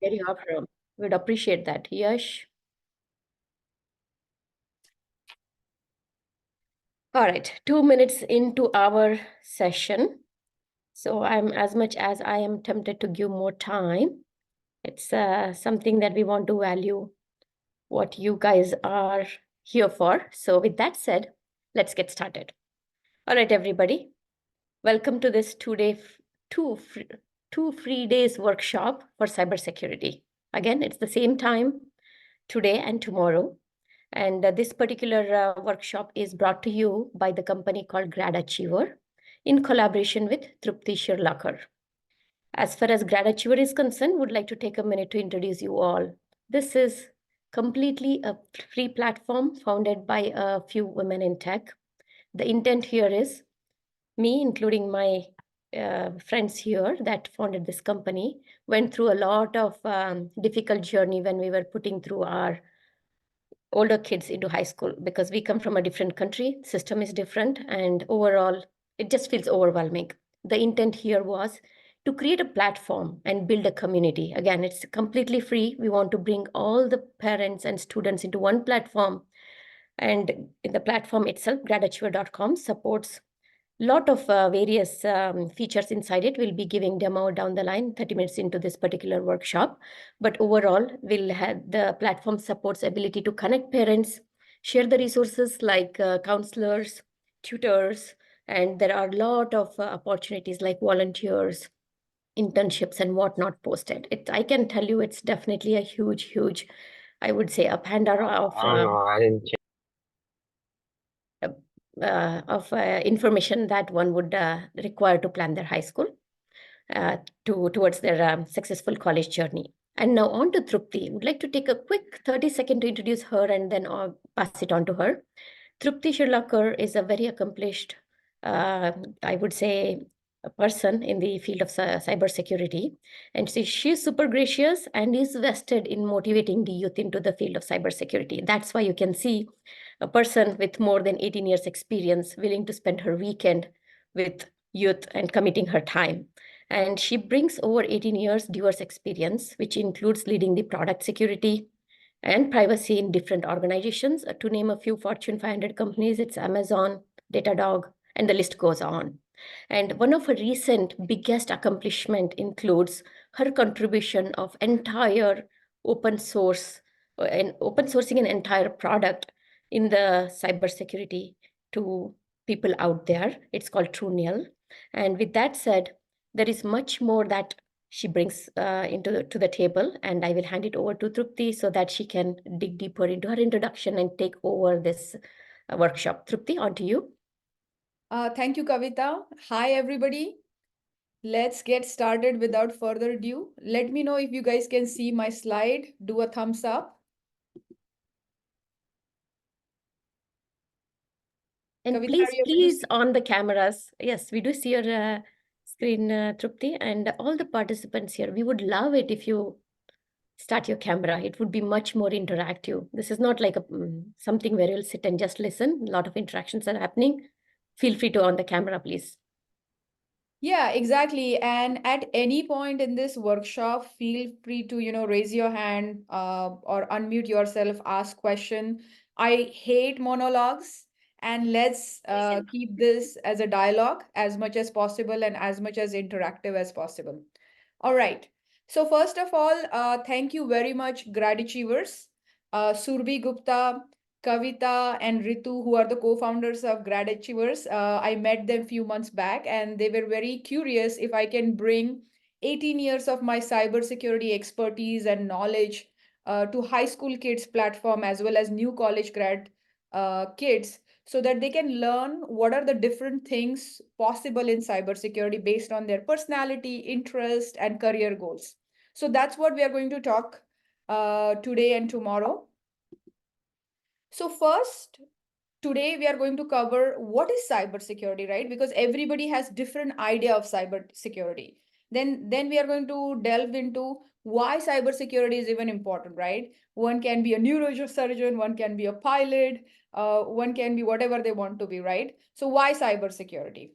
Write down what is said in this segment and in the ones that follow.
where you are from. We'd appreciate that. Yash. All right, 2 minutes into our session. So I'm as much as I am tempted to give more time. It's something that we want to value what you guys are here for. So with that said, let's get started. All right, everybody. Welcome to this two free days workshop for cybersecurity. Again, it's the same time today and tomorrow. And this particular workshop is brought to you by the company called Grad Achiever in collaboration with Trupti Shiralkar. As far as Grad Achiever is concerned, would like to take a minute to introduce you all. This is completely a free platform founded by a few women in tech. The intent here is me, including my friends here that founded this company, went through a lot of difficult journey when we were putting through our older kids into high school, because we come from a different country, system is different, and overall it just feels overwhelming. The intent here was to create a platform and build a community. Again, it's completely free. We want to bring all the parents and students into one platform, and in the platform itself, gradachiever.com supports lot of various features inside it. We'll be giving demo down the line 30 minutes into this particular workshop. But overall, we'll have the platform supports ability to connect parents, share the resources like counselors, tutors, and there are a lot of opportunities like volunteers, internships, and whatnot posted. I can tell you it's definitely a huge, I would say, a Pandora of I didn't check. Information that one would require to plan their high school towards their successful college journey. And now on to Trupti. Would like to take a quick 30-second to introduce her and then pass it on to her. Trupti Shiralkar is a very accomplished, I would say, a person in the field of cybersecurity. And she's super gracious and is vested in motivating the youth into the field of cybersecurity. That's why you can see a person with more than 18 years experience willing to spend her weekend with youth and committing her time. And she brings over 18 years diverse experience, which includes leading the product security and privacy in different organizations. To name a few Fortune 500 companies, it's Amazon, Datadog, and the list goes on. And one of her recent biggest accomplishment includes her contribution of entire open source and open sourcing an entire product in the cybersecurity to people out there. It's called TrueNil. And with that said, there is much more that she brings to the table, and I will hand it over to Trupti so that she can dig deeper into her introduction and take over this workshop. Trupti, on to you. Thank you, Kavita. Hi, everybody. Let's get started without further ado. Let me know if you guys can see my slide. Do a thumbs up. And Kavita, please on the cameras. Yes, we do see your screen, Trupti, and all the participants here. We would love it if you start your camera. It would be much more interactive. This is not like something where you'll sit and just listen. A lot of interactions are happening. Feel free to on the camera, please. Yeah, exactly. And at any point in this workshop, feel free to, raise your hand or unmute yourself, ask question. I hate monologues, and let's keep this as a dialogue as much as possible and as much as interactive as possible. All right. So first of all, thank you very much, Grad Achievers. Surbhi Gupta, Kavita and Ritu, who are the co-founders of Grad Achievers. I met them a few months back, and they were very curious if I can bring 18 years of my cybersecurity expertise and knowledge to high school kids platform as well as new college grad kids, so that they can learn what are the different things possible in cybersecurity based on their personality, interest, and career goals. So that's what we are going to talk today and tomorrow. So first, today we are going to cover what is cybersecurity, right? Because everybody has different idea of cybersecurity. Then we are going to delve into why cybersecurity is even important, right? One can be a neurosurgeon, one can be a pilot, one can be whatever they want to be, right? So why cybersecurity?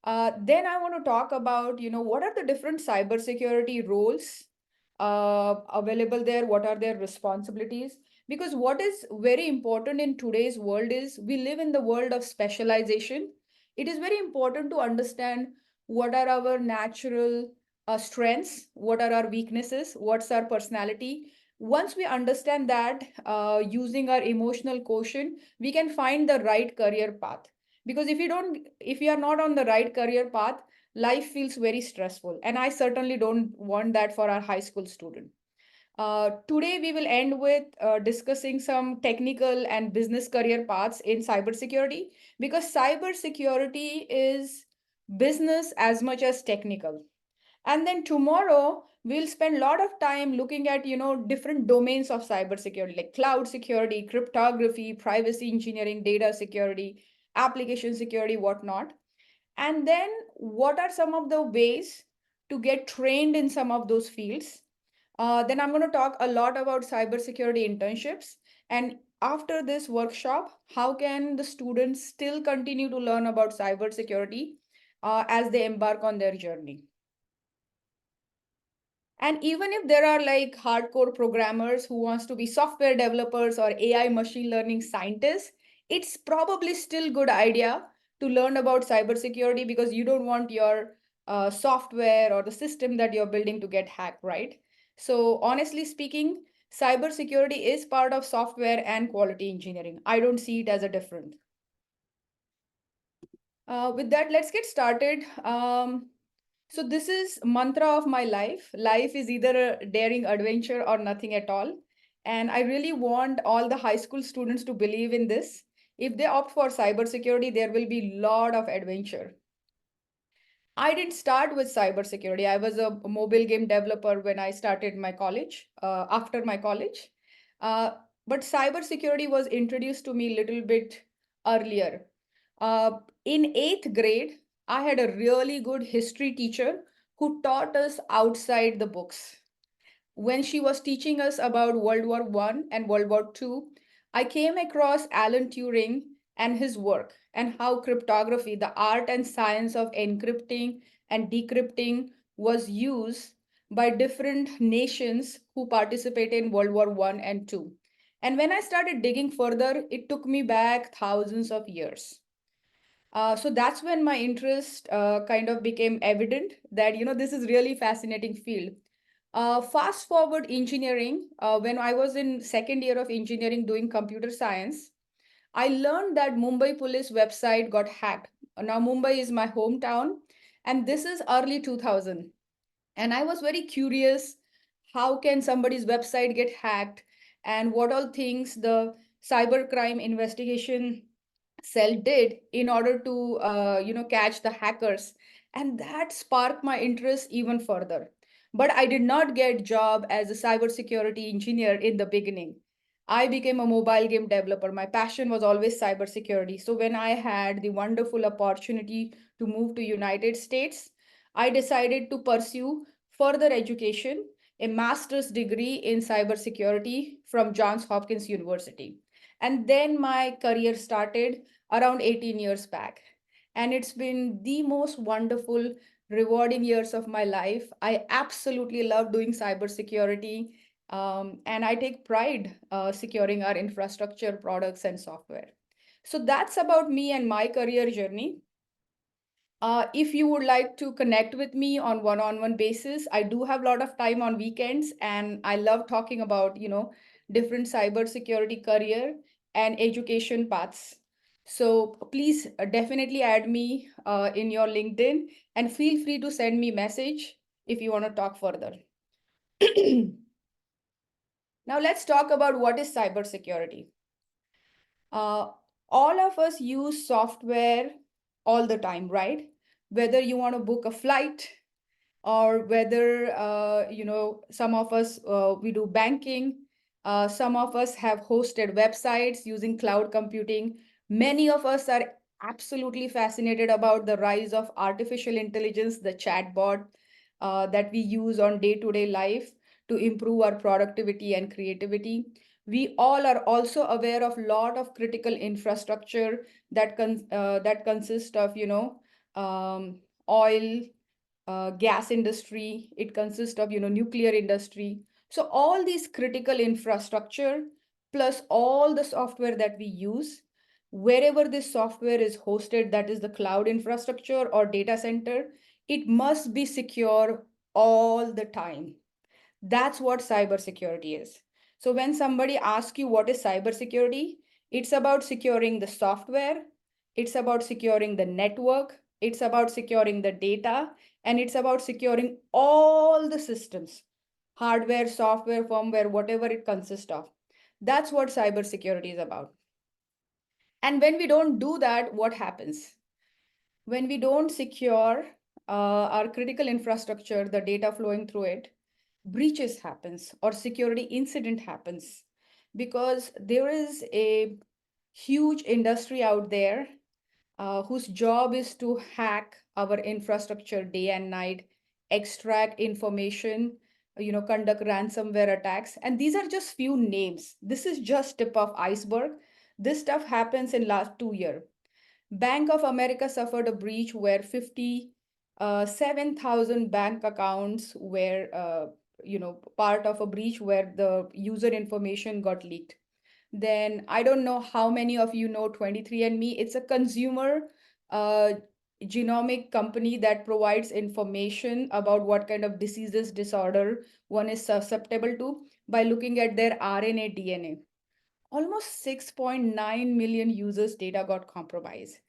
Then I want to talk about, what are the different cybersecurity roles available there, what are their responsibilities. Because what is very important in today's world is we live in the world of specialization. It is very important to understand what are our natural strengths, what are our weaknesses, what's our personality. Once we understand that, using our emotional quotient, we can find the right career path. Because if you are not on the right career path, life feels very stressful. And I certainly don't want that for our high school student. Today, we will end with discussing some technical and business career paths in cybersecurity, because cybersecurity is business as much as technical. And then tomorrow, we'll spend a lot of time looking at, different domains of cybersecurity, like cloud security, cryptography, privacy engineering, data security, application security, whatnot. And then what are some of the ways to get trained in some of those fields? Then I'm going to talk a lot about cybersecurity internships. And after this workshop, how can the students still continue to learn about cybersecurity as they embark on their journey? And even if there are like hardcore programmers who wants to be software developers or AI machine learning scientists, it's probably still good idea to learn about cybersecurity, because you don't want your software or the system that you're building to get hacked, right? So honestly speaking, cybersecurity is part of software and quality engineering. I don't see it as a different. With that, let's get started. So this is mantra of my life. Life is either a daring adventure or nothing at all. And I really want all the high school students to believe in this. If they opt for cybersecurity, there will be a lot of adventure. I didn't start with cybersecurity. I was a mobile game developer when I started my college, after my college. Uh, but cybersecurity was introduced to me a little bit earlier. In eighth grade, I had a really good history teacher who taught us outside the books. When she was teaching us about World War One and World War Two, I came across Alan Turing and his work, and how cryptography, the art and science of encrypting and decrypting, was used by different nations who participated in World War One and Two. And when I started digging further, it took me back thousands of years. So that's when my interest kind of became evident that, this is really fascinating field. Fast forward engineering, when I was in second year of engineering doing computer science, I learned that Mumbai police website got hacked. Now Mumbai is my hometown, and this is early 2000. And I was very curious, how can somebody's website get hacked, and what all things the cybercrime investigation cell did in order to catch the hackers. And that sparked my interest even further. But I did not get job as a cybersecurity engineer in the beginning. I became a mobile game developer. My passion was always cybersecurity. So when I had the wonderful opportunity to move to United States, I decided to pursue further education, a master's degree in cybersecurity from Johns Hopkins University. And then my career started around 18 years back. And it's been the most wonderful, rewarding years of my life. I absolutely love doing cybersecurity. And I take pride securing our infrastructure, products, and software. So that's about me and my career journey. If you would like to connect with me on one-on-one basis, I do have a lot of time on weekends, and I love talking about, different cybersecurity career and education paths. So please definitely add me in your LinkedIn, and feel free to send me message if you want to talk further. Now let's talk about what is cybersecurity. Uh, all of us use software all the time, right? Whether you want to book a flight, or whether some of us we do banking, some of us have hosted websites using cloud computing. Many of us are absolutely fascinated about the rise of artificial intelligence, the chatbot that we use on day-to-day life to improve our productivity and creativity. We all are also aware of a lot of critical infrastructure that consists of oil, gas industry. It consists of, nuclear industry. So all these critical infrastructure plus all the software that we use, wherever this software is hosted, that is the cloud infrastructure or data center, it must be secure all the time. That's what cybersecurity is. So when somebody asks you what is cybersecurity, it's about securing the software, it's about securing the network, it's about securing the data, and it's about securing all the systems, hardware, software, firmware, whatever it consists of. That's what cybersecurity is about. And when we don't do that, what happens? When we don't secure our critical infrastructure, the data flowing through it, breaches happens or security incident happens, because there is a huge industry out there whose job is to hack our infrastructure day and night, extract information, conduct ransomware attacks. And these are just few names. This is just tip of iceberg. This stuff happens in last 2 years. Bank of America suffered a breach where 57,000 bank accounts were, part of a breach where the user information got leaked. Then I don't know how many of you know 23andMe. It's a consumer uh, genomic company that provides information about what kind of diseases, disorder one is susceptible to by looking at their RNA, DNA. Almost 6.9 million users' data got compromised.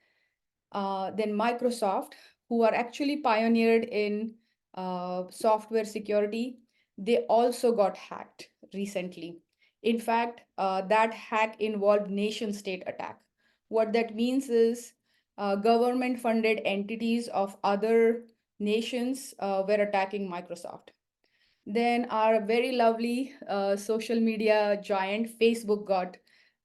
Then Microsoft, who are actually pioneered in software security, they also got hacked recently. In fact, that hack involved nation state attack. What that means is government funded entities of other nations were attacking Microsoft. Then our very lovely social media giant Facebook got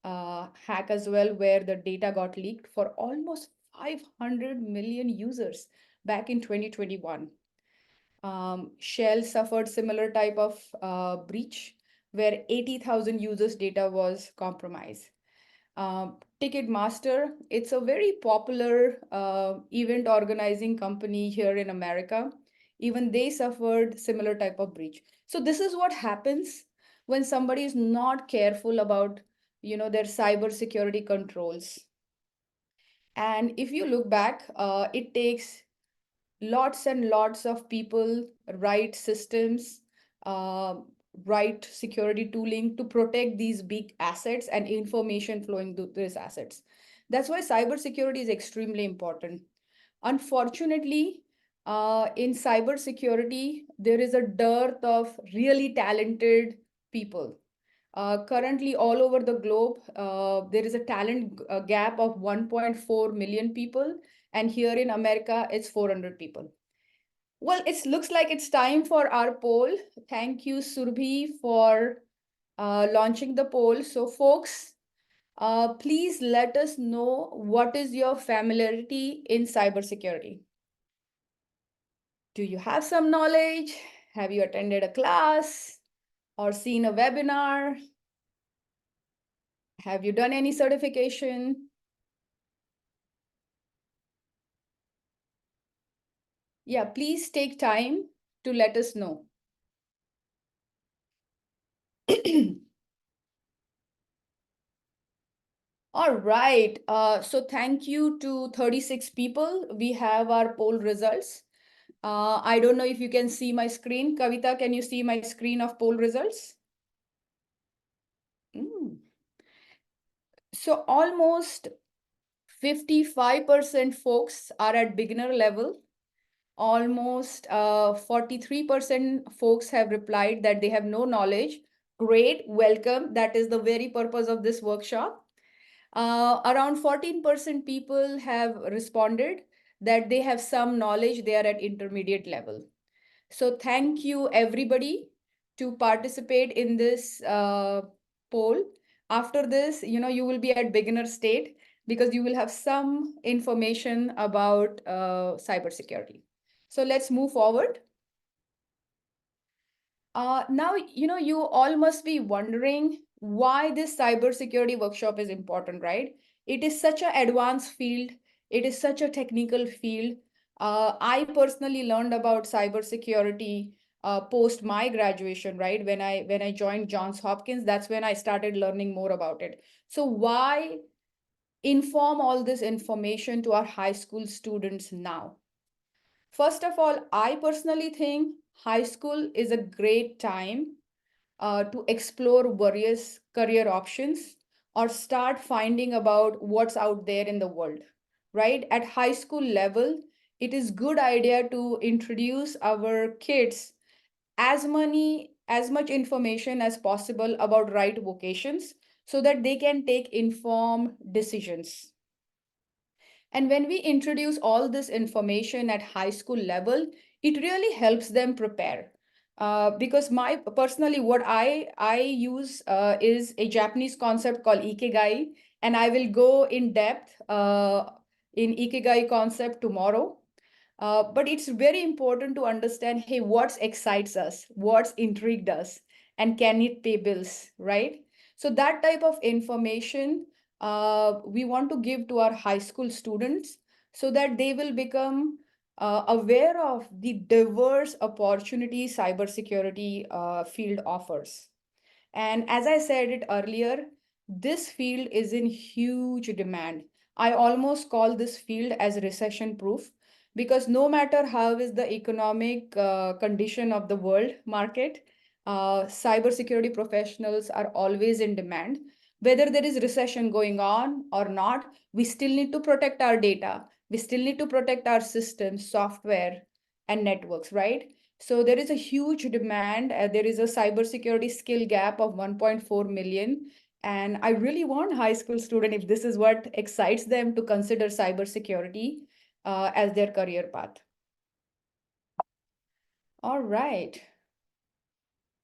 hack as well, where the data got leaked for almost 500 million users back in 2021. Shell suffered similar type of breach where 80,000 users data was compromised. Ticketmaster, it's a very popular event organizing company here in America. Even they suffered similar type of breach. So this is what happens when somebody is not careful about, their cyber security controls. And if you look back, it takes lots and lots of people, right systems, uh, right security tooling to protect these big assets and information flowing through these assets. That's why cybersecurity is extremely important. Unfortunately, in cybersecurity, there is a dearth of really talented people. Currently, all over the globe, there is a talent gap of 1.4 million people, and here in America, it's 400 people. Well, it looks like it's time for our poll. Thank you, Surbhi, for launching the poll. So, folks, please let us know what is your familiarity in cybersecurity. Do you have some knowledge? Have you attended a class or seen a webinar? Have you done any certification? Yeah, please take time to let us know. All right. So thank you to 36 people. We have our poll results. I don't know if you can see my screen. Kavita, can you see my screen of poll results? So almost 55% folks are at beginner level. Almost 43% folks have replied that they have no knowledge. Great, welcome. That is the very purpose of this workshop. Around 14% people have responded that they have some knowledge, they are at intermediate level. So thank you everybody to participate in this poll. After this, you will be at beginner state because you will have some information about cybersecurity. So let's move forward. Now, you all must be wondering why this cybersecurity workshop is important, right? It is such an advanced field. It is such a technical field. I personally learned about cybersecurity post my graduation, right? When I joined Johns Hopkins, that's when I started learning more about it. So why inform all this information to our high school students now? First of all, I personally think high school is a great time to explore various career options or start finding about what's out there in the world, right? At high school level, it is good idea to introduce our kids as much information as possible about right vocations so that they can take informed decisions. And when we introduce all this information at high school level, it really helps them prepare. Because my personally, what I use is a Japanese concept called ikigai, and I will go in depth in ikigai concept tomorrow. But it's very important to understand, hey, what excites us, what's intrigued us, and can it pay bills, right? So that type of information we want to give to our high school students so that they will become aware of the diverse opportunities cybersecurity field offers. And as I said it earlier, this field is in huge demand. I almost call this field as recession proof because no matter how is the economic condition of the world market, cybersecurity professionals are always in demand. Whether there is recession going on or not, we still need to protect our data. We still need to protect our systems, software, and networks, right? So there is a huge demand. There is a cybersecurity skill gap of 1.4 million. And I really want high school student, if this is what excites them, to consider cybersecurity as their career path. All right.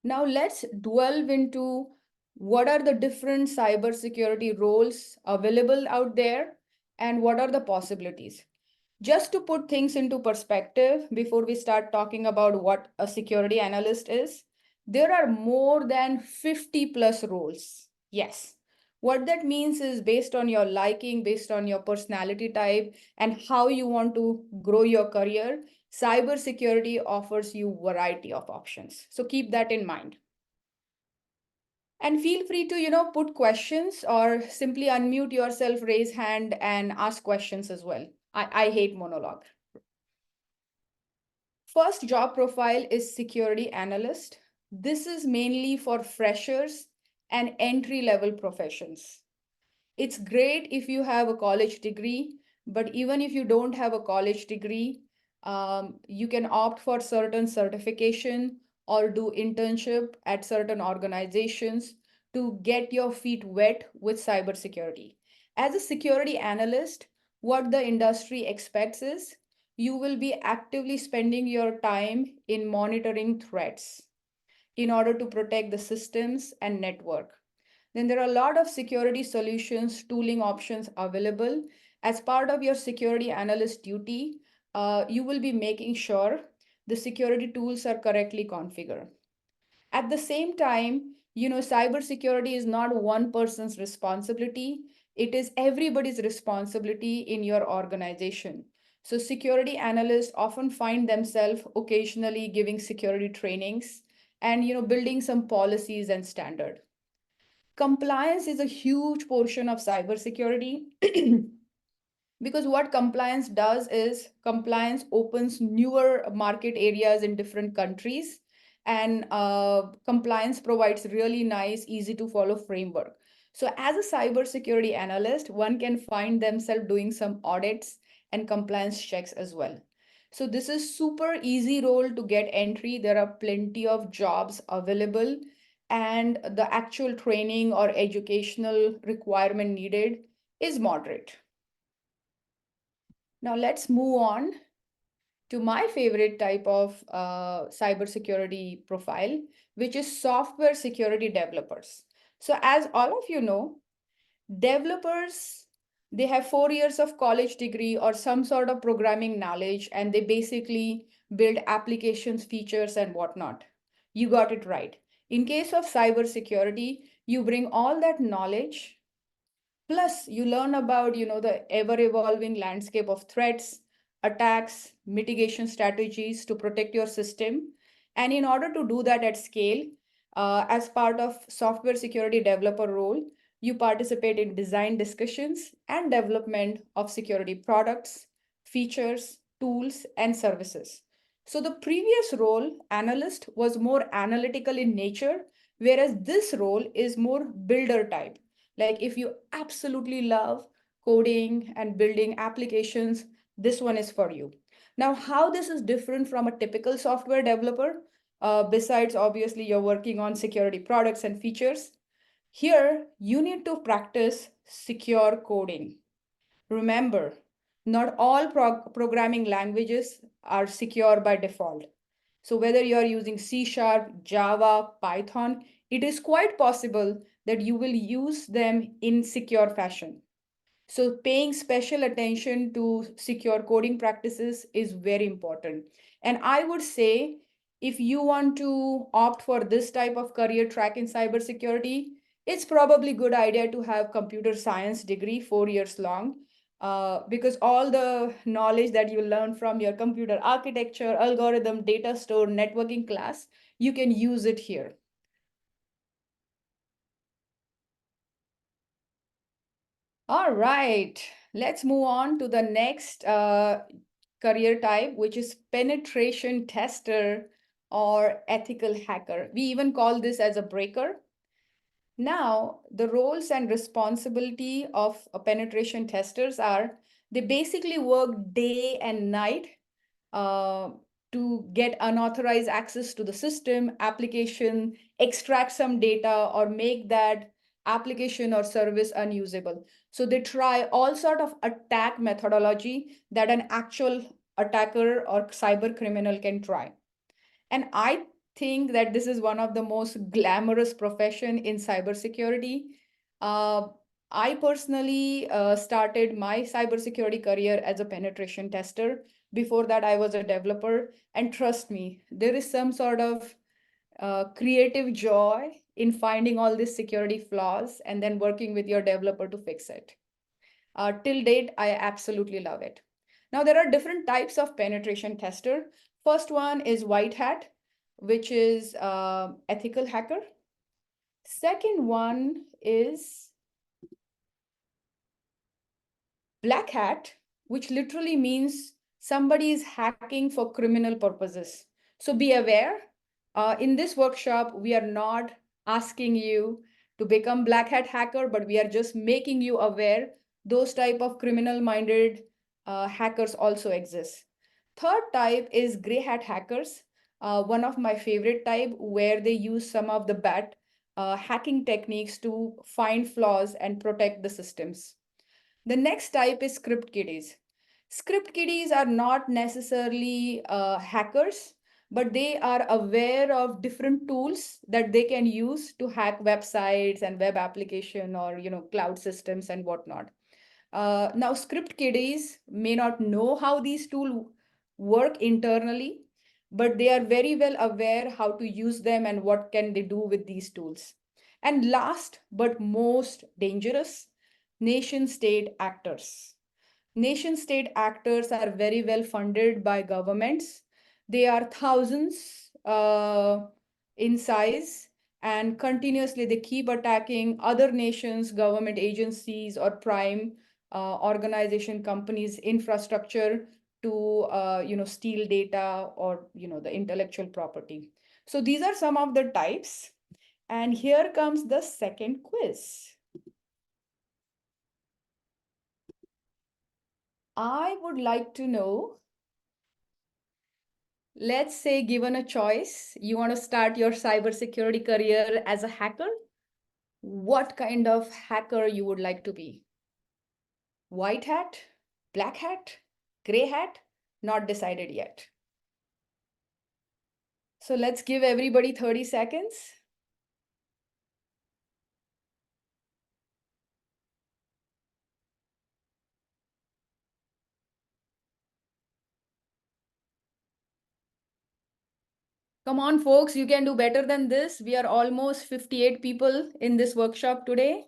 Now let's delve into what are the different cybersecurity roles available out there and what are the possibilities. Just to put things into perspective before we start talking about what a security analyst is, there are more than 50 plus roles. Yes. What that means is based on your liking, based on your personality type, and how you want to grow your career, cybersecurity offers you variety of options. So keep that in mind. And feel free to, put questions or simply unmute yourself, raise hand, and ask questions as well. I hate monologue. First job profile is security analyst. This is mainly for freshers and entry level professions. It's great if you have a college degree, but even if you don't have a college degree, you can opt for certain certification or do internship at certain organizations to get your feet wet with cybersecurity. As a security analyst, what the industry expects is you will be actively spending your time in monitoring threats in order to protect the systems and network. Then there are a lot of security solutions, tooling options available. As part of your security analyst duty, you will be making sure the security tools are correctly configured. At the same time, cybersecurity is not one person's responsibility. It is everybody's responsibility in your organization. So security analysts often find themselves occasionally giving security trainings and building some policies and standard. Compliance is a huge portion of cybersecurity because what compliance does is compliance opens newer market areas in different countries, and compliance provides really nice easy to follow framework. So as a cybersecurity analyst, one can find themselves doing some audits and compliance checks as well. So this is super easy role to get entry. There are plenty of jobs available, and the actual training or educational requirement needed is moderate. Now let's move on to my favorite type of cybersecurity profile, which is software security developers. So as all of you know, developers, they have 4 years of college degree or some sort of programming knowledge, and they basically build applications, features, and whatnot. You got it right. In case of cybersecurity, you bring all that knowledge. Plus, you learn about, the ever evolving landscape of threats, attacks, mitigation strategies to protect your system. And in order to do that at scale, as part of software security developer role, you participate in design discussions and development of security products, features, tools, and services. So the previous role, analyst, was more analytical in nature, whereas this role is more builder type. Like if you absolutely love coding and building applications, this one is for you. Now, how this is different from a typical software developer, besides obviously you're working on security products and features, here you need to practice secure coding. Remember, not all programming languages are secure by default. So whether you are using C Sharp, Java, Python, it is quite possible that you will use them in secure fashion. So paying special attention to secure coding practices is very important. And I would say if you want to opt for this type of career track in cybersecurity, it's probably good idea to have computer science degree 4 years long, because all the knowledge that you learn from your computer architecture, algorithm, data store, networking class, you can use it here. All right, let's move on to the next career type, which is penetration tester or ethical hacker. We even call this as a breaker. Now, the roles and responsibility of penetration testers are they basically work day and night uh, to get unauthorized access to the system, application, extract some data, or make that application or service unusable. So they try all sort of attack methodology that an actual attacker or cyber criminal can try. And I think that this is one of the most glamorous profession in cybersecurity. Uh, I personally started my cybersecurity career as a penetration tester. Before that, I was a developer. And trust me, there is some sort of creative joy in finding all these security flaws and then working with your developer to fix it. Till date, I absolutely love it. Now, there are different types of penetration tester. First one is white hat, which is ethical hacker. Second one is black hat, which literally means somebody is hacking for criminal purposes. So be aware. In this workshop, we are not asking you to become black hat hacker, but we are just making you aware those type of criminal minded hackers also exist. Third type is gray hat hackers. One of my favorite type where they use some of the bad hacking techniques to find flaws and protect the systems. The next type is script kiddies. Script kiddies are not necessarily hackers, but they are aware of different tools that they can use to hack websites and web application or cloud systems and whatnot. Now, script kiddies may not know how these tools work internally, but they are very well aware how to use them and what can they do with these tools. And last but most dangerous, nation state actors. Nation state actors are very well funded by governments. They are thousands in size, and continuously they keep attacking other nations, government agencies, or prime organization companies' infrastructure to steal data or the intellectual property. So these are some of the types. And here comes the second quiz. I would like to know, let's say given a choice, you want to start your cybersecurity career as a hacker, what kind of hacker you would like to be? White hat, black hat, gray hat? Not decided yet. So let's give everybody 30 seconds. Come on, folks, you can do better than this. We are almost 58 people in this workshop today.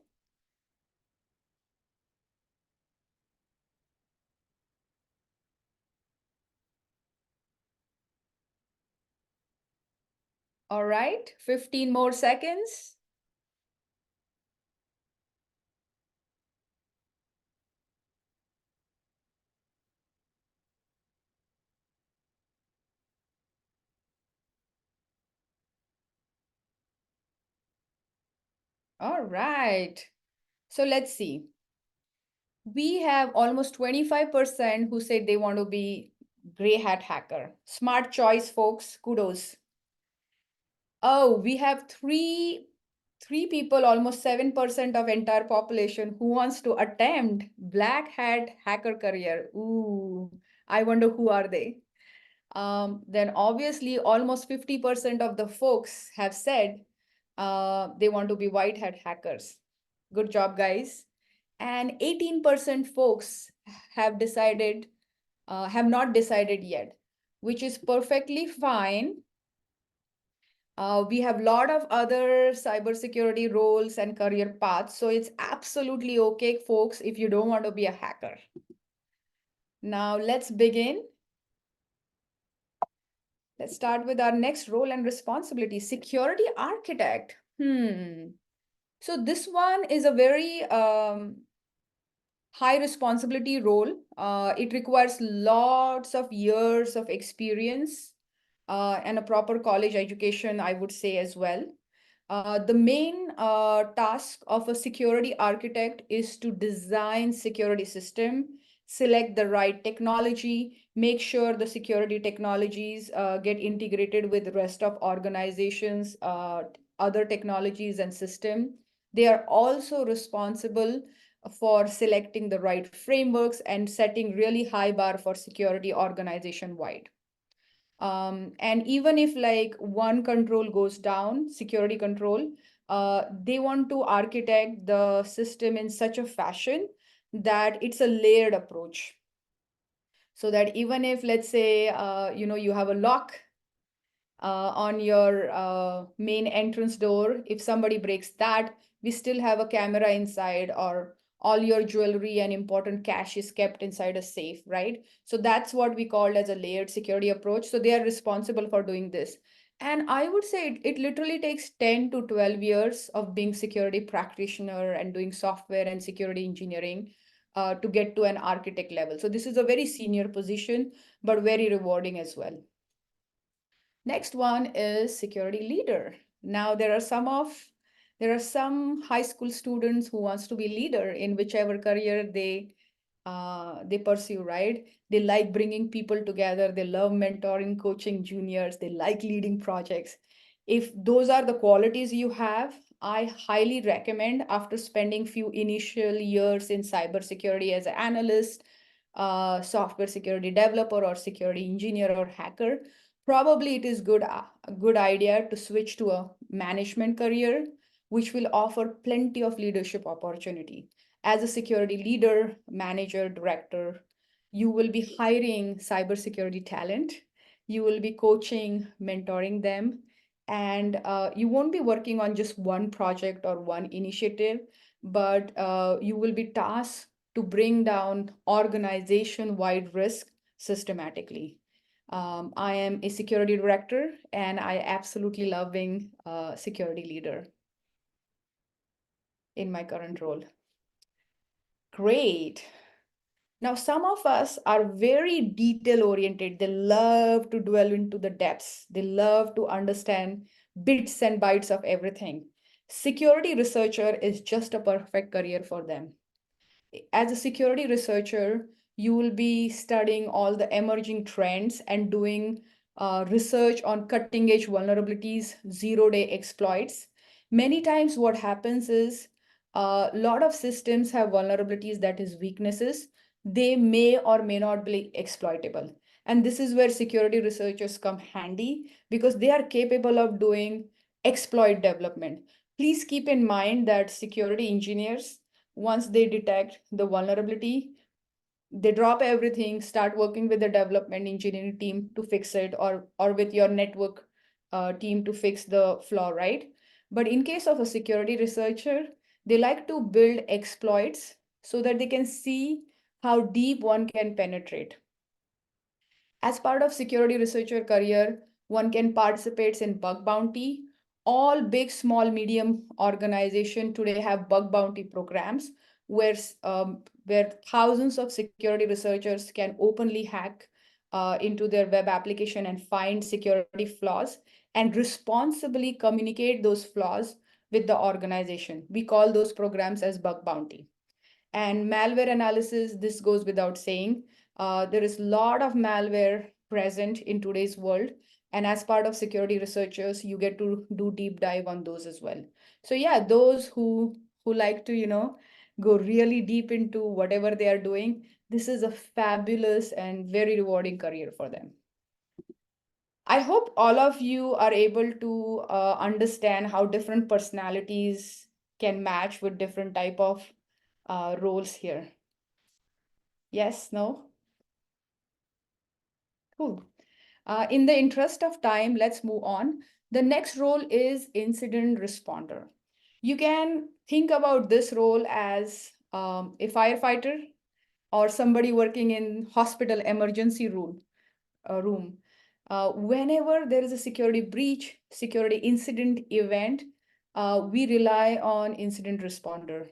All right, 15 more seconds. All right. So let's see. We have almost 25% who said they want to be gray hat hacker. Smart choice, folks. Kudos. Oh, we have three people, almost 7% of entire population who wants to attempt black hat hacker career. Ooh, I wonder who are they? Then obviously almost 50% of the folks have said they want to be white hat hackers. Good job, guys. And 18% folks have not decided yet, which is perfectly fine. We have a lot of other cybersecurity roles and career paths, so it's absolutely okay, folks, if you don't want to be a hacker. Now let's begin. Let's start with our next role and responsibility, security architect. So this one is a very high responsibility role. It requires lots of years of experience and a proper college education, I would say as well. The main task of a security architect is to design security system, select the right technology, make sure the security technologies get integrated with the rest of organizations, other technologies and system. They are also responsible for selecting the right frameworks and setting really high bar for security organization wide. And even if like one control goes down, security control, they want to architect the system in such a fashion that it's a layered approach. So that even if, let's say, you have a lock on your main entrance door, if somebody breaks that, we still have a camera inside, or all your jewelry and important cash is kept inside a safe, right? So that's what we called as a layered security approach. So they are responsible for doing this. And I would say it literally takes 10 to 12 years of being security practitioner and doing software and security engineering to get to an architect level. So this is a very senior position, but very rewarding as well. Next one is security leader. Now there are some high school students who wants to be leader in whichever career they pursue, right? They like bringing people together. They love mentoring, coaching juniors. They like leading projects. If those are the qualities you have, I highly recommend, after spending few initial years in cybersecurity as an analyst, software security developer, or security engineer or hacker, probably it is a good idea to switch to a management career, which will offer plenty of leadership opportunity. As a security leader, manager, director, you will be hiring cybersecurity talent. You will be coaching, mentoring them, and you won't be working on just one project or one initiative, but you will be tasked to bring down organization-wide risk systematically. I am a security director, and I absolutely love being a security leader in my current role. Great. Now, some of us are very detail oriented. They love to dwell into the depths. They love to understand bits and bytes of everything. Security researcher is just a perfect career for them. As a security researcher, you will be studying all the emerging trends and doing research on cutting edge vulnerabilities, zero-day exploits. Many times what happens is a lot of systems have vulnerabilities, that is weaknesses. They may or may not be exploitable. And this is where security researchers come handy, because they are capable of doing exploit development. Please keep in mind that security engineers, once they detect the vulnerability, they drop everything, start working with the development engineering team to fix it, or with your network team to fix the flaw, right? But in case of a security researcher, they like to build exploits so that they can see how deep one can penetrate. As part of security researcher career, One can participate in bug bounty. All big, small, medium organization today have bug bounty programs where where thousands of security researchers can openly hack into their web application and find security flaws and responsibly communicate those flaws with the organization. We call those programs as bug bounty. And malware analysis, this goes without saying. There is a lot of malware present in today's world. And as part of security researchers, you get to do deep dive on those as well. So yeah, those who like to, go really deep into whatever they are doing, this is a fabulous and very rewarding career for them. I hope all of you are able to understand how different personalities can match with different type of roles here. Yes, no? Cool. In the interest of time, let's move on. The next role is incident responder. You can think about this role as a firefighter or somebody working in hospital emergency room. Whenever there is a security breach, security incident event, we rely on incident responder.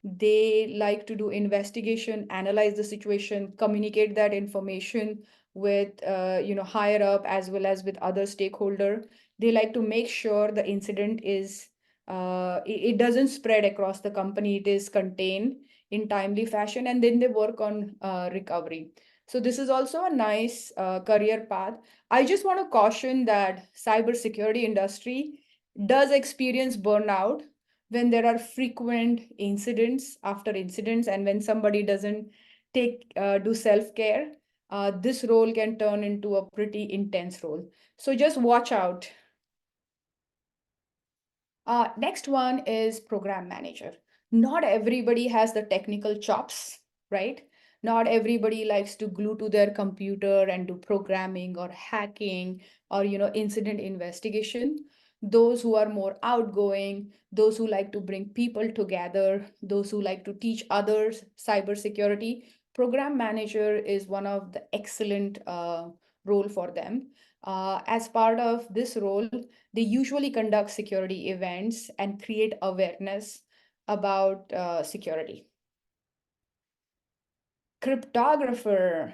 They like to do investigation, analyze the situation, communicate that information with higher up as well as with other stakeholder. They like to make sure the incident is it doesn't spread across the company, it is contained in timely fashion, and then they work on recovery. So this is also a nice career path. I just want to caution that cybersecurity industry does experience burnout when there are frequent incidents after incidents, and when somebody doesn't take do self-care, this role can turn into a pretty intense role. So just watch out. Next one is program manager. Not everybody has the technical chops, right? Not everybody likes to glue to their computer and do programming or hacking or incident investigation. Those who are more outgoing, those who like to bring people together, those who like to teach others cybersecurity, program manager is one of the excellent role for them. As part of this role, they usually conduct security events and create awareness about security. Cryptographer,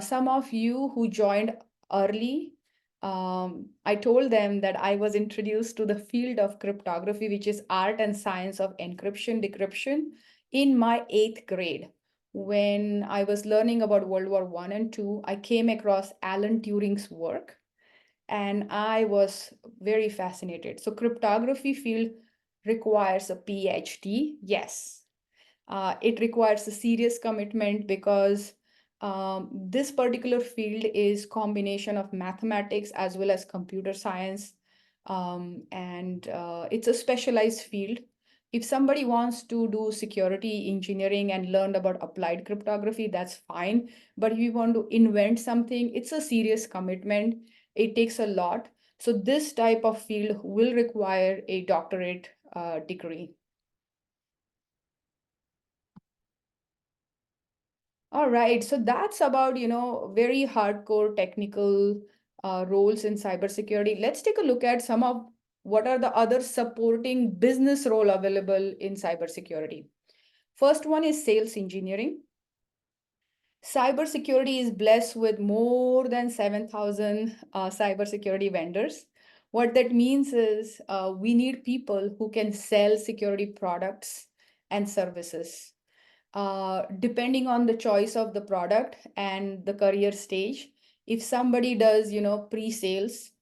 some of you who joined early, I told them that I was introduced to the field of cryptography, which is art and science of encryption, decryption, in my 8th grade. When I was learning about World War I and II, I came across Alan Turing's work and I was very fascinated. So cryptography field requires a PhD. Yes, it requires a serious commitment because this particular field is combination of mathematics as well as computer science, and it's a specialized field. If somebody wants to do security engineering and learn about applied cryptography, that's fine. But if you want to invent something, it's a serious commitment. It takes a lot. So this type of field will require a doctorate degree. All right, so that's about, very hardcore technical roles in cybersecurity. Let's take a look at some of what are the other supporting business role available in cybersecurity. First one is sales engineering. Cybersecurity is blessed with more than 7,000 cybersecurity vendors. What that means is we need people who can sell security products and services. Depending on the choice of the product and the career stage, if somebody does, pre-sales,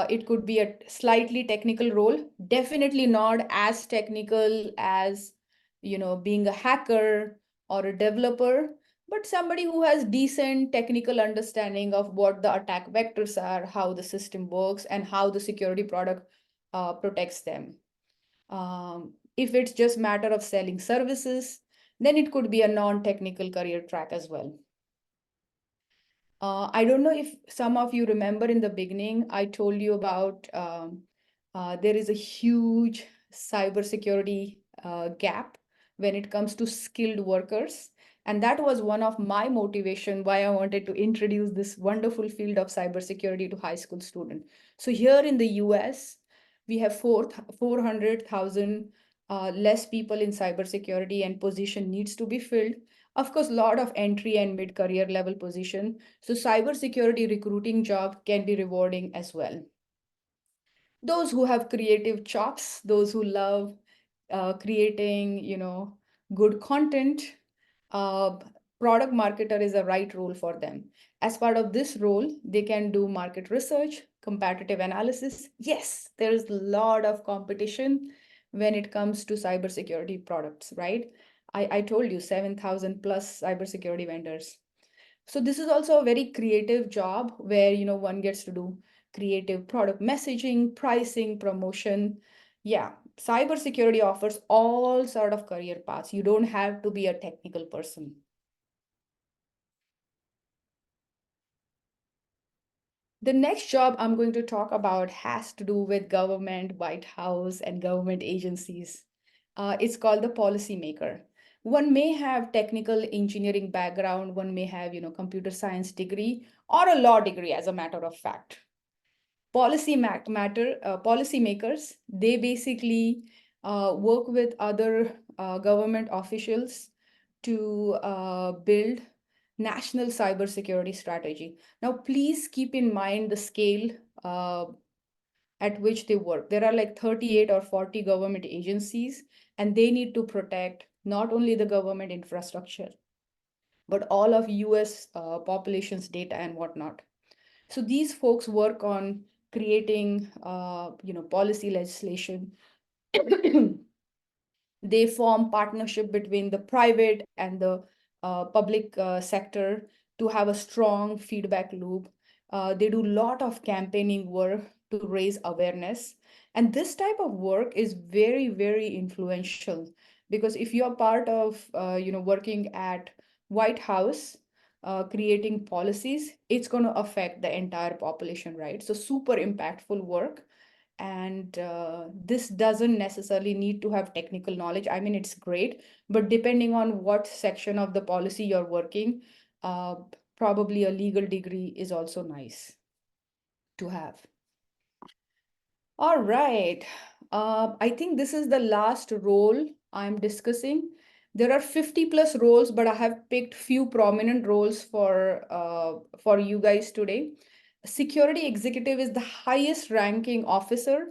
it could be a slightly technical role, definitely not as technical as, being a hacker or a developer, but somebody who has decent technical understanding of what the attack vectors are, how the system works, and how the security product protects them. If it's just matter of selling services, then it could be a non-technical career track as well. I don't know if some of you remember in the beginning, I told you about there is a huge cybersecurity gap when it comes to skilled workers. And that was one of my motivation why I wanted to introduce this wonderful field of cybersecurity to high school students. So here in the US, we have 400,000 less people in cybersecurity, and position needs to be filled. Of course, a lot of entry and mid-career level position. So cybersecurity recruiting job can be rewarding as well. Those who have creative chops, those who love creating, good content, uh, product marketer is a right role for them. As part of this role, they can do market research, competitive analysis. Yes, there's a lot of competition when it comes to cybersecurity products, right? I told you 7,000 plus cybersecurity vendors. So this is also a very creative job where one gets to do creative product messaging, pricing, promotion. Yeah, cybersecurity offers all sort of career paths. You don't have to be a technical person. The next job I'm going to talk about has to do with government, White House, and government agencies. It's called the policymaker. One may have technical engineering background, one may have, computer science degree or a law degree, as a matter of fact. Policymakers, they basically work with other government officials to build national cybersecurity strategy. Now, please keep in mind the scale uh, at which they work. There are like 38 or 40 government agencies, and they need to protect not only the government infrastructure, but all of US population's data and whatnot. So these folks work on creating, policy legislation. They form partnership between the private and the public sector to have a strong feedback loop. They do a lot of campaigning work to raise awareness. And this type of work is very, very influential, because if you're part of, working at White House, creating policies, it's going to affect the entire population, right? So super impactful work. And this doesn't necessarily need to have technical knowledge. I mean, it's great, but depending on what section of the policy you're working, uh, probably a legal degree is also nice to have. All right. I think this is the last role I'm discussing. There are 50 plus roles, but I have picked few prominent roles for you guys today. Security executive is the highest ranking officer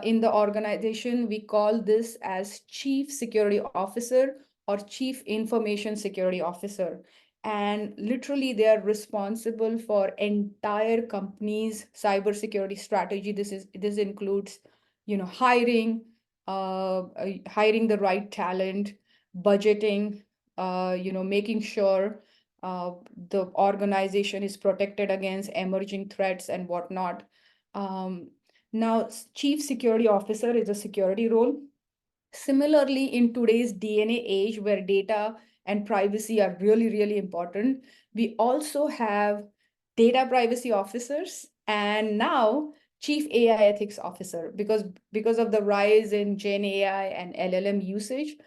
in the organization. We call this as chief security officer or chief information security officer. And literally they are responsible for entire company's cybersecurity strategy. This includes hiring, hiring the right talent, budgeting, making sure the organization is protected against emerging threats and whatnot. Now, chief security officer is a security role. Similarly, in today's DNA age where data and privacy are really, really important, we also have data privacy officers and now chief AI ethics officer, because of the rise in Gen AI and LLM usage,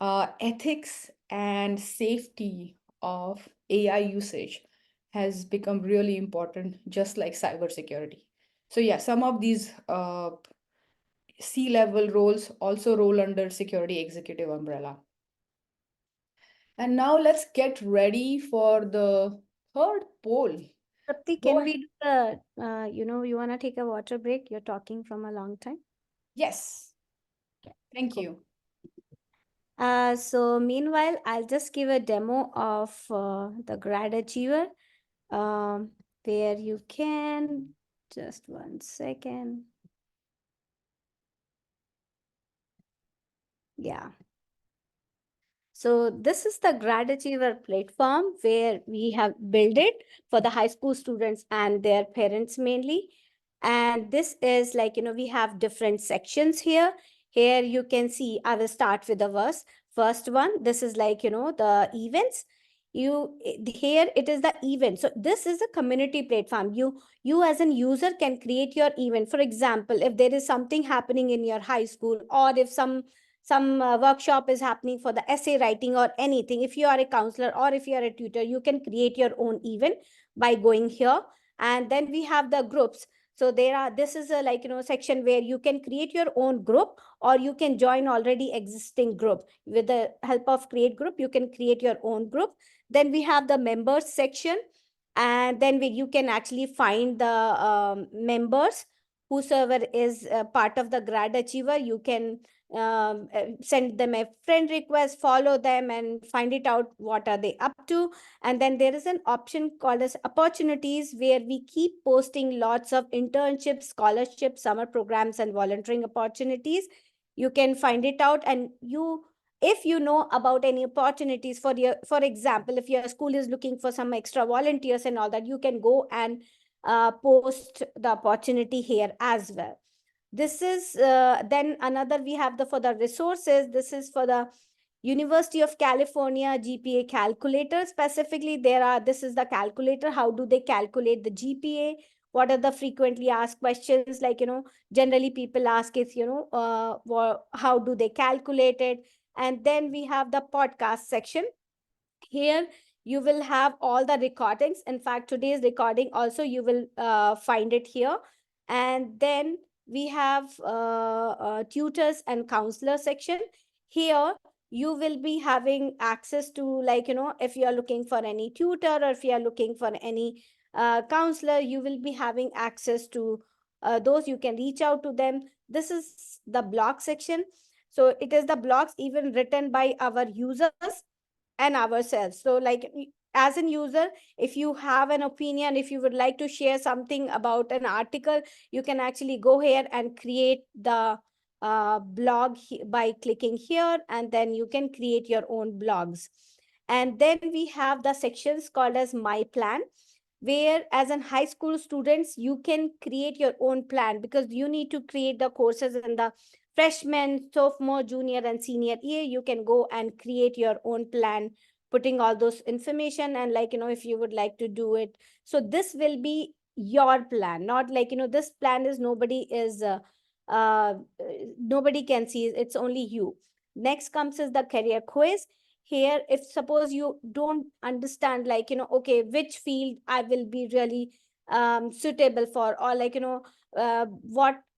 ethics and safety of AI usage has become really important, just like cybersecurity. So yeah, some of these C-level roles also roll under security executive umbrella. And now let's get ready for the third poll. Trupti, Go can ahead. we do the, you want to take a water break? You're talking from a long time. Yes, thank Cool. you. So meanwhile, I'll just give a demo of the Grad Achiever, where you can, just 1 second. Yeah. So this is the Grad Achiever platform where we have built it for the high school students and their parents mainly. And this is like, we have different sections here. Here you can see, I will start with the first one. This is like, the events. Here it is the event. So this is a community platform. You as an user can create your event. For example, if there is something happening in your high school, or if some workshop is happening for the essay writing or anything. If you are a counselor or if you are a tutor, you can create your own event by going here. And then we have the groups. So this is a section where you can create your own group, or you can join already existing group. With the help of create group, you can create your own group. Then we have the members section, and then you can actually find the members whosoever is part of the grad achiever. You can send them a friend request, follow them, and find it out what are they up to. And then there is an option called as opportunities, where we keep posting lots of internships, scholarships, summer programs, and volunteering opportunities. You can find it out, and if you know about any opportunities for example, if your school is looking for some extra volunteers and all that, you can go and post the opportunity here as well. This is then another, we have for the resources. This is for the University of California GPA calculator. Specifically, this is the calculator. How do they calculate the GPA? What are the frequently asked questions? Generally people ask is, how do they calculate it? And then we have the podcast section. Here you will have all the recordings. In fact, today's recording also you will find it here. And then we have tutors and counselor section. Here you will be having access to, if you are looking for any tutor, or if you are looking for any counselor, you will be having access to those. You can reach out to them. This is the blog section. So it is the blogs even written by our users and ourselves. So as an user, if you have an opinion, if you would like to share something about an article, you can actually go here and create the blog by clicking here, and then you can create your own blogs. And then we have the sections called as my plan, where as an high school students, you can create your own plan, because you need to create the courses in the freshman, sophomore, junior, and senior year. You can go and create your own plan, putting all those information, and if you would like to do it. So this will be your plan, not this plan is uh, nobody can see, it's only you. Next comes is the career quiz. Here, if suppose you don't understand, okay, which field I will be really suitable for, or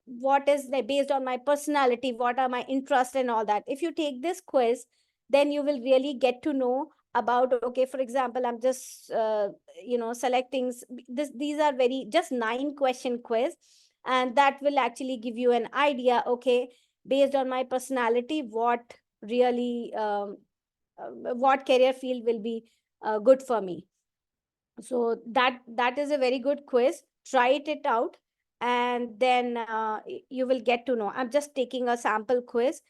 what is based on my personality, what are my interests and all that. If you take this quiz, then you will really get to know about, okay, for example, I'm just selecting these are very just 9-question quiz, and that will actually give you an idea, okay, based on my personality, what really what career field will be good for me. So that is a very good quiz. Try it out, and then you will get to know. I'm just taking a sample quiz,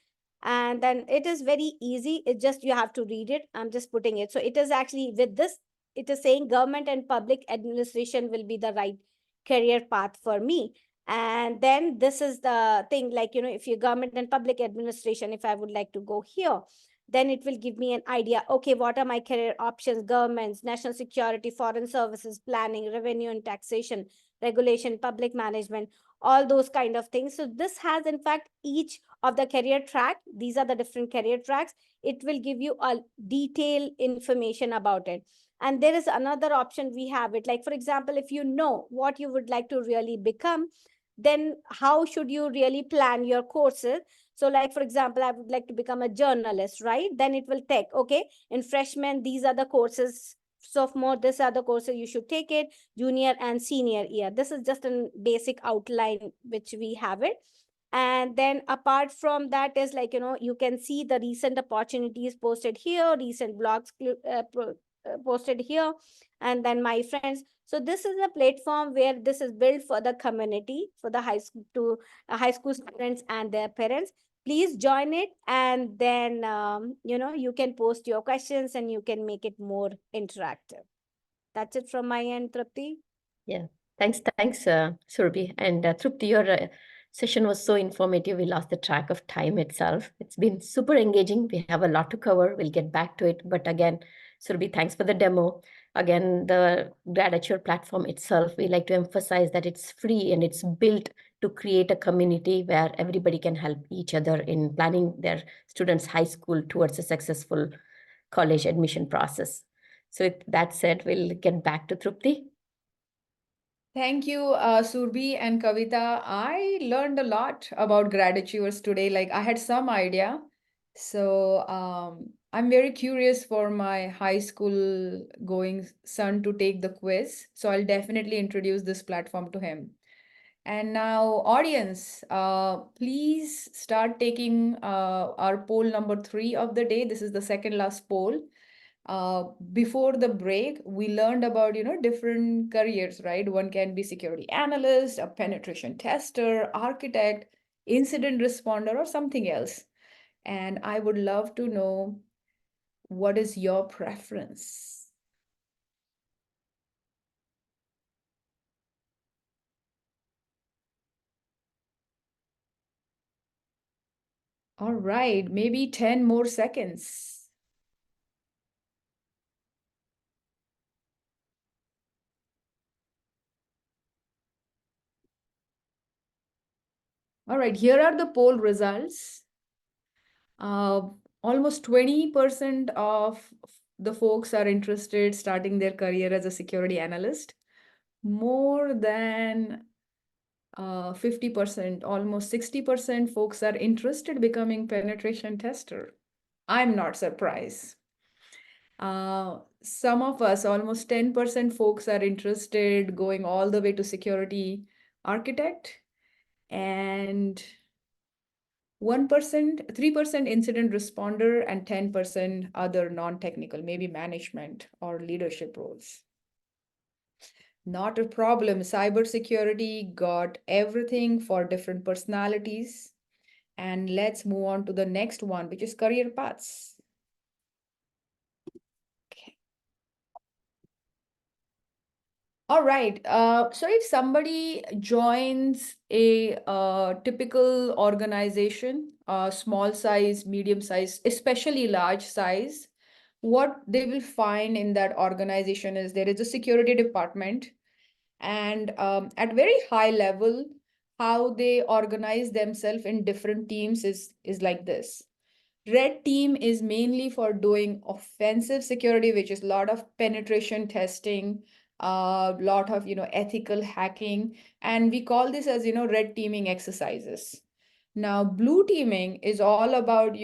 and then it is very easy. It just, you have to read it. I'm just putting it. So it is actually, with this, it is saying government and public administration will be the right career path for me. And then this is the thing, if you government and public administration, if I would like to go here, then it will give me an idea, okay, what are my career options? Governments, national security, foreign services, planning, revenue and taxation, regulation, public management, all those kind of things. So this has, in fact, each of the career track, these are the different career tracks. It will give you a detailed information about it. And there is another option we have it, for example, if you know what you would like to really become, then how should you really plan your courses? So for example, I would like to become a journalist, right? Then it will take, okay, in freshman, these are the courses. Sophomore, these are the courses you should take it. Junior and senior year. This is just a basic outline which we have it. And then apart from that is you can see the recent opportunities posted here, recent blogs posted here, and then my friends. So this is a platform where this is built for the community, for the high school students and their parents. Please join it, and then you can post your questions and you can make it more interactive. That's it from my end, Trupti. Yeah, thanks, Surabhi. And Trupti, your session was so informative. We lost the track of time itself. It's been super engaging. We have a lot to cover. We'll get back to it. But again, Surabhi, thanks for the demo. Again, the Gradature platform itself, we like to emphasize that it's free and it's built to create a community where everybody can help each other in planning their students' high school towards a successful college admission process. So with that said, we'll get back to Trupti. Thank you, Surbi and Kavita. I learned a lot about gratitudes today. Like I had some idea. So I'm very curious for my high school going son to take the quiz. So I'll definitely introduce this platform to him. And now, audience, please start taking our poll number 3 of the day. This is the second last poll. Before the break, we learned about, different careers, right? One can be security analyst, a penetration tester, architect, incident responder, or something else. And I would love to know, what is your preference? All right, maybe 10 more seconds. All right, here are the poll results. Almost 20% of the folks are interested starting their career as a security analyst. More than 50%, almost 60% folks are interested becoming penetration tester. I'm not surprised. Some of us, almost 10% folks are interested going all the way to security architect, and 1%, 3% incident responder, and 10% other non-technical, maybe management or leadership roles. Not a problem. Cybersecurity got everything for different personalities. And let's move on to the next one, which is career paths. Okay. All right. So if somebody joins a typical organization, small size, medium size, especially large size, what they will find in that organization is there is a security department, and at very high level, how they organize themselves in different teams is like this. Red team is mainly for doing offensive security, which is a lot of penetration testing, a lot of ethical hacking, and we call this as red teaming exercises. Now, blue teaming is all about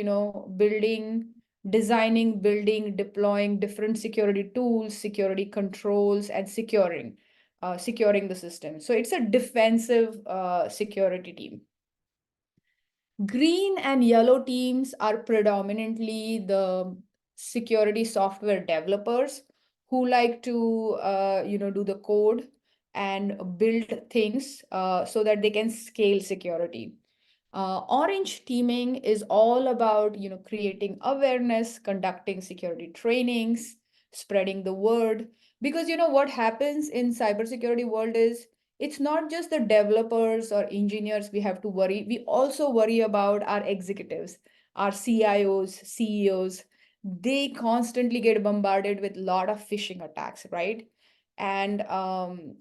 building, designing, building, deploying different security tools, security controls, and securing the system. So it's a defensive security team. Green and yellow teams are predominantly the security software developers who like to do the code and build things so that they can scale security. Orange teaming is all about creating awareness, conducting security trainings, spreading the word. Because what happens in cybersecurity world is it's not just the developers or engineers we have to worry. We also worry about our executives, our CIOs, CEOs. They constantly get bombarded with a lot of phishing attacks, right? And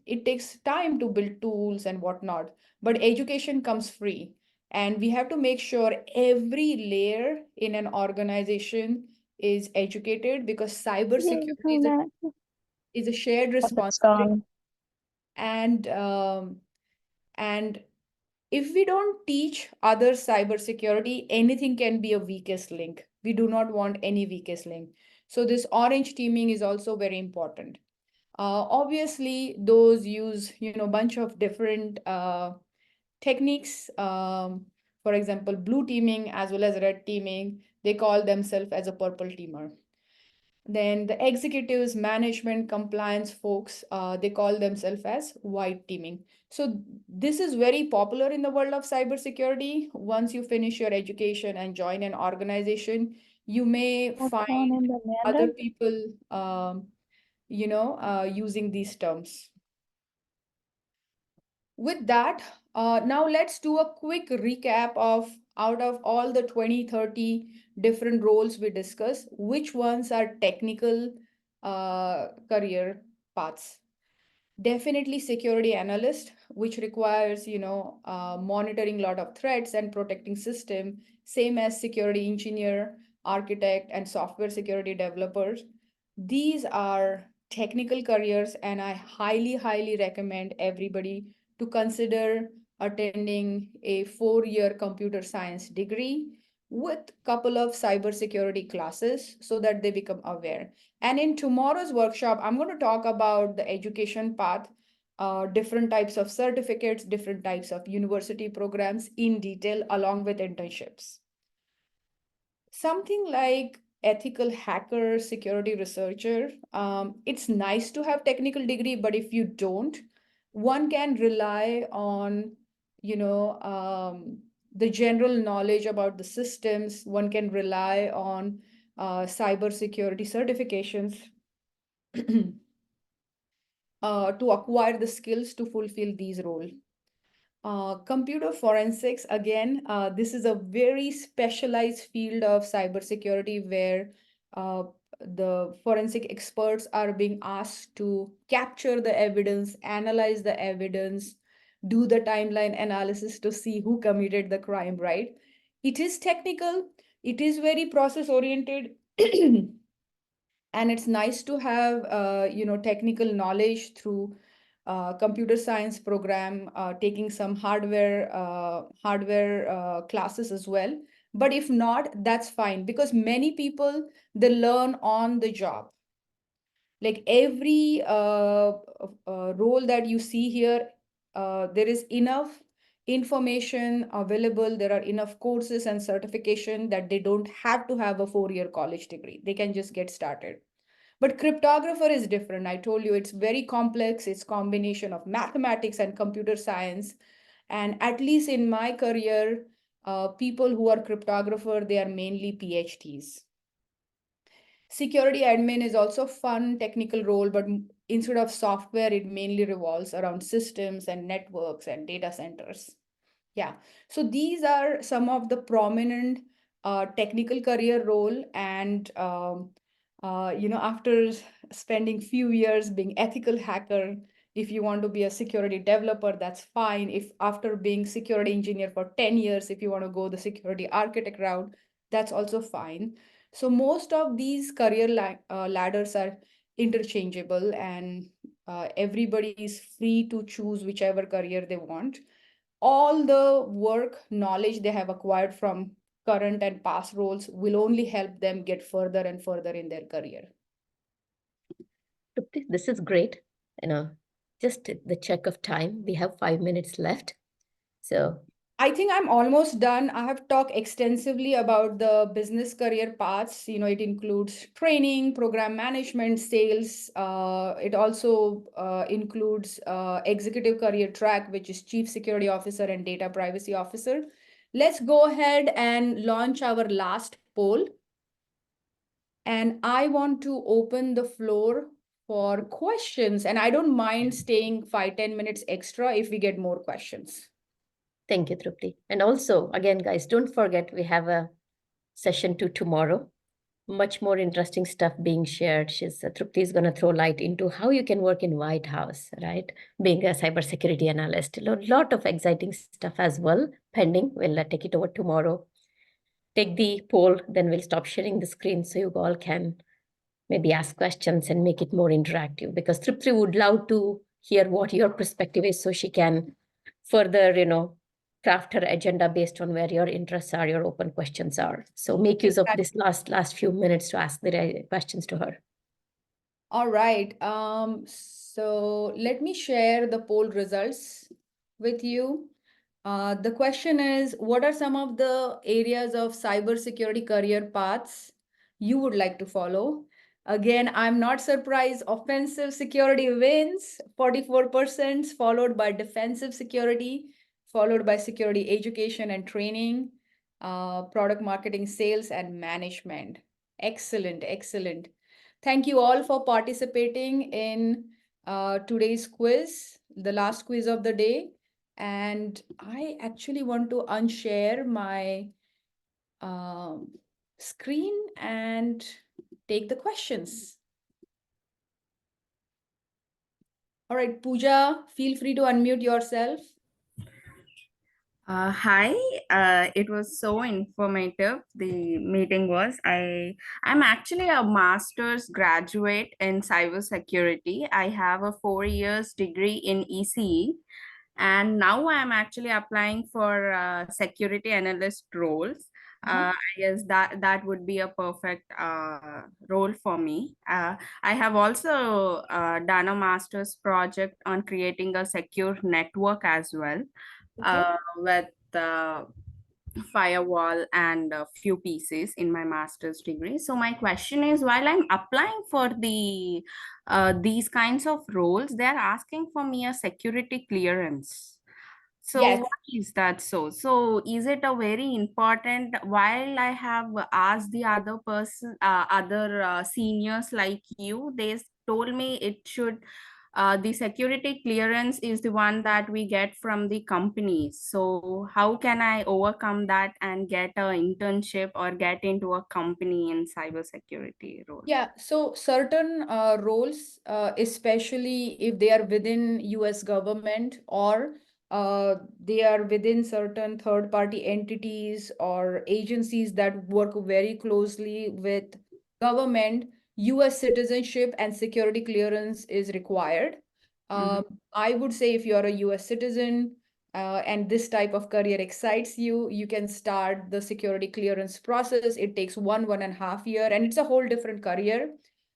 it takes time to build tools and whatnot. But education comes free. And we have to make sure every layer in an organization is educated, because cybersecurity is a shared responsibility. And and if we don't teach others cybersecurity, anything can be a weakest link. We do not want any weakest link. So this orange teaming is also very important. Obviously, those use bunch of different techniques. For example, blue teaming as well as red teaming, they call themselves as a purple teamer. Then the executives, management, compliance folks, they call themselves as white teaming. So this is very popular in the world of cybersecurity. Once you finish your education and join an organization, you may find other people, using these terms. With that, now let's do a quick recap of out of all the 20, 30 different roles we discussed, which ones are technical career paths. Definitely security analyst, which requires, monitoring a lot of threats and protecting system, same as security engineer, architect, and software security developers. These are technical careers, and I highly, highly recommend everybody to consider attending a 4-year computer science degree with couple of cybersecurity classes so that they become aware. And in tomorrow's workshop, I'm going to talk about the education path, different types of certificates, different types of university programs in detail, along with internships. Something like ethical hacker, security researcher, it's nice to have technical degree, but if you don't, one can rely on, the general knowledge about the systems. One can rely on cyber security certifications to acquire the skills to fulfill these roles. Computer forensics, again, this is a very specialized field of cybersecurity where uh, the forensic experts are being asked to capture the evidence, analyze the evidence, do the timeline analysis to see who committed the crime, right? It is technical, it is very process oriented. And it's nice to have technical knowledge through computer science program, taking some hardware classes as well. But if not, that's fine, because many people, they learn on the job. Like every role that you see here, there is enough information available. There are enough courses and certification that they don't have to have a 4-year college degree. They can just get started. But cryptographer is different. I told you it's very complex. It's combination of mathematics and computer science. And at least in my career, people who are cryptographer, they are mainly PhDs. Security admin is also fun technical role, but instead of software, it mainly revolves around systems and networks and data centers. Yeah, so these are some of the prominent technical career role. And after spending few years being ethical hacker, if you want to be a security developer, that's fine. If after being security engineer for 10 years, if you want to go the security architect route, that's also fine. So most of these career ladders are interchangeable, and everybody is free to choose whichever career they want. All the work knowledge they have acquired from current and past roles will only help them get further and further in their career. Trupti, this is great. Just the check of time. We have 5 minutes left. So I think I'm almost done. I have talked extensively about the business career paths. It includes training, program management, sales. It also includes executive career track, which is chief security officer and data privacy officer. Let's go ahead and launch our last poll. And I want to open the floor for questions. And I don't mind staying 5-10 minutes extra if we get more questions. thank you, Trupti. And also, again, guys, don't forget we have a session 2 tomorrow. Much more interesting stuff being shared. Trupti is going to throw light into how you can work in White House, right? Being a cybersecurity analyst. A lot of exciting stuff as well pending. We'll take it over tomorrow. Take the poll, then we'll stop sharing the screen so you all can maybe ask questions and make it more interactive, because Trupti would love to hear what your perspective is so she can further, craft her agenda based on where your interests are, your open questions are. So make use of this last few minutes to ask the questions to her. All right. So let me share the poll results with you. The question is, what are some of the areas of cybersecurity career paths you would like to follow? Again, I'm not surprised. Offensive security wins 44%, followed by defensive security, followed by security education and training, product marketing, sales, and management. Excellent, excellent. Thank you all for participating in today's quiz, the last quiz of the day. And I actually want to unshare my screen and take the questions. All right, Pooja, feel free to unmute yourself. Hi, it was so informative. The meeting was. I'm actually a master's graduate in cybersecurity. I have a 4 years degree in ECE, and now I'm actually applying for security analyst roles. Uh-huh. I guess that would be a perfect role for me. I have also done a master's project on creating a secure network as well, Okay. with firewall and a few pieces in my master's degree. So my question is, while I'm applying for these kinds of roles, they're asking for me a security clearance. So Yes. what is that? So is it a very important? While I have asked the other person, other seniors like you, they told me it should. The security clearance is the one that we get from the companies. So how can I overcome that and get an internship or get into a company in cybersecurity role? Yeah, so certain roles, especially if they are within US government or they are within certain third-party entities or agencies that work very closely with government, US citizenship and security clearance is required. Mhm. Um, I would say if you're a US citizen, and this type of career excites you, you can start the security clearance process. It takes 1.5 year, and it's a whole different career.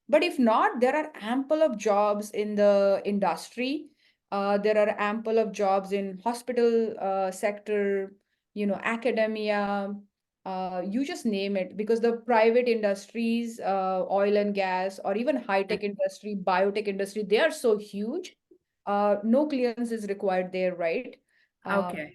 But if not, there are ample of jobs in the industry. There are ample of jobs in hospital sector, academia, you just name it, because the private industries, oil and gas, or even high-tech industry, biotech industry, they are so huge. No clearance is required there, right? Uh, Okay.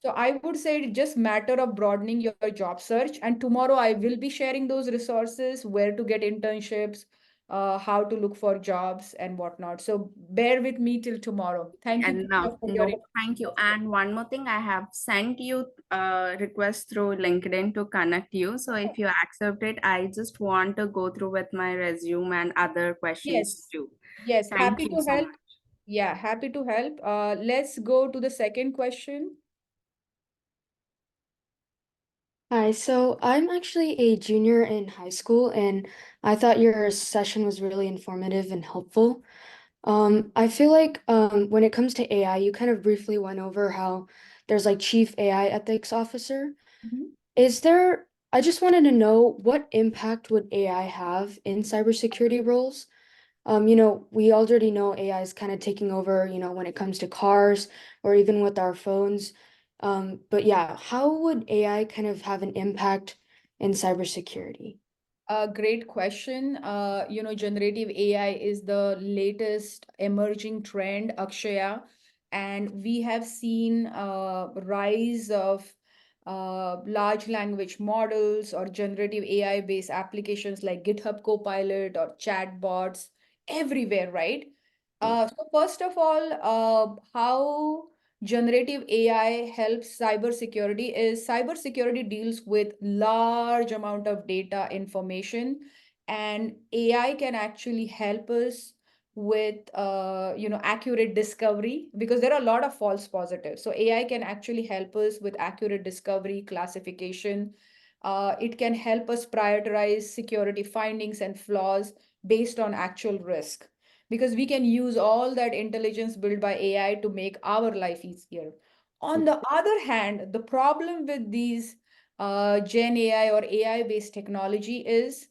so I would say it's just matter of broadening your job search. And tomorrow I will be sharing those resources, where to get internships, how to look for jobs and whatnot. So bear with me till tomorrow. Thank you, And Pooja, for your no, thank you. interest. And one more thing, I have sent you a request through LinkedIn to connect you. So if you accept it, I just want to go through with my resume and other questions Yes, too. yes, Thank happy you to so help. much. Yeah, happy to help. Let's go to the second question. Hi, so I'm actually a junior in high school, and I thought your session was really informative and helpful. I feel like when it comes to AI, you kind of briefly went over how there's like chief AI ethics officer. Mhm. Is there, I just wanted to know what impact would AI have in cybersecurity roles? We already know AI is kind of taking over, when it comes to cars or even with our phones. But yeah, how would AI kind of have an impact in cybersecurity? Great question. Generative AI is the latest emerging trend, Akshaya, and we have seen rise of large language models or generative AI-based applications like GitHub Copilot or chatbots everywhere, right? So first of all, how generative AI helps cybersecurity is cybersecurity deals with large amount of data information, and AI can actually help us with accurate discovery, because there are a lot of false positives. So AI can actually help us with accurate discovery, classification. It can help us prioritize security findings and flaws based on actual risk, because we can use all that intelligence built by AI to make our life easier. On the other hand, the problem with these Gen AI or AI-based technology is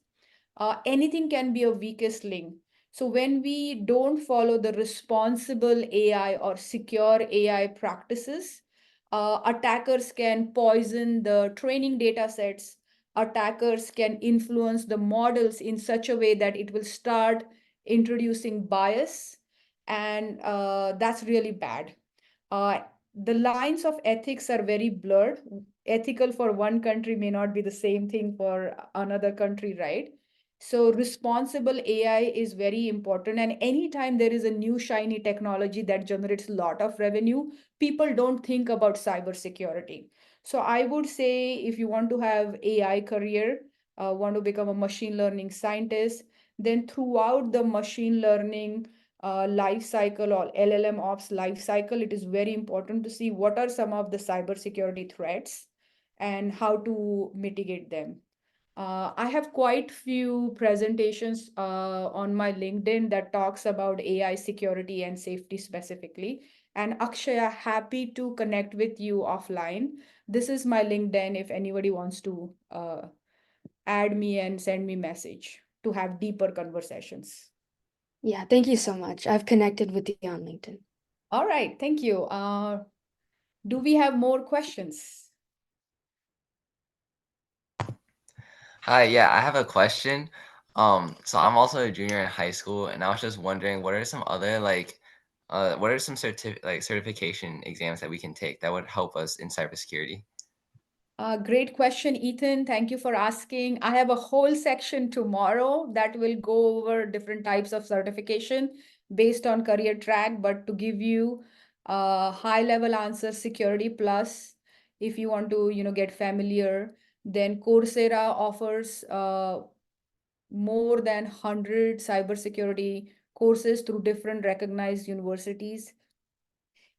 anything can be a weakest link. So when we don't follow the responsible AI or secure AI practices, attackers can poison the training data sets. Attackers can influence the models in such a way that it will start introducing bias, and that's really bad. Uh, the lines of ethics are very blurred. Ethical for one country may not be the same thing for another country, right? So responsible AI is very important. And anytime there is a new shiny technology that generates a lot of revenue, people don't think about cybersecurity. So I would say if you want to have AI career, want to become a machine learning scientist, then throughout the machine learning life cycle or LLM ops life cycle, it is very important to see what are some of the cybersecurity threats and how to mitigate them. I have quite few presentations on my LinkedIn that talks about AI security and safety specifically. And Akshaya, happy to connect with you offline. This is my LinkedIn if anybody wants to add me and send me message to have deeper conversations. Yeah, thank you so much. I've connected with you on LinkedIn. All right, thank you. Do we have more questions? Hi, yeah, I have a question. So I'm also a junior in high school, and I was just wondering, what are some other what are some certification exams that we can take that would help us in cybersecurity? Great question, Ethan. Thank you for asking. I have a whole section tomorrow that will go over different types of certification based on career track, but to give you a high level answer, Security Plus, if you want to, get familiar, then Coursera offers more than 100 cybersecurity courses through different recognized universities.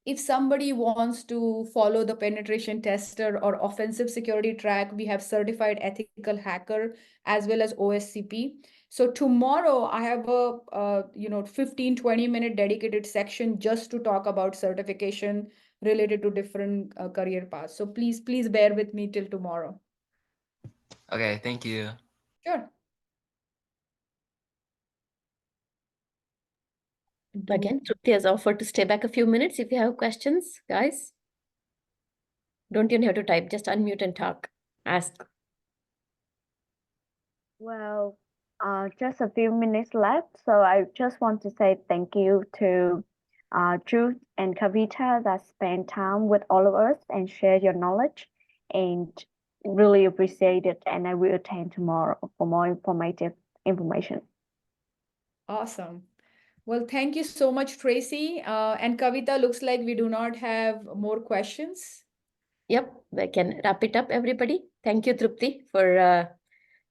If somebody wants to follow the penetration tester or offensive security track, we have certified ethical hacker as well as OSCP. So tomorrow I have a 15-20 minute dedicated section just to talk about certification related to different career paths. So please bear with me till tomorrow. Okay, thank you. Sure. Again, Trupti has offered to stay back a few minutes if you have questions, guys. Don't even have to type, just unmute and talk. Ask. Well, just a few minutes left, so I just want to say thank you to Truth and Kavita that spent time with all of us and share your knowledge, and really appreciate it. And I will attend tomorrow for more informative information. Awesome. Well, thank you so much, Tracy. And Kavita, looks like we do not have more questions. Yep, we can wrap it up, everybody. Thank you, Trupti, for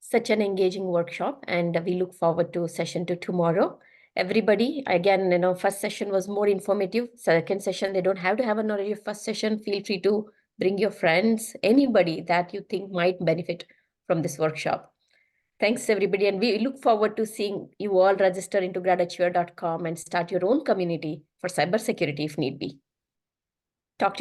such an engaging workshop, and we look forward to session 2 tomorrow. Everybody, again, first session was more informative. Second session, they don't have to have a knowledge of first session. Feel free to bring your friends, anybody that you think might benefit from this workshop. Thanks, everybody, and we look forward to seeing you all register into gradachiever.com and start your own community for cybersecurity if need be. Talk to you.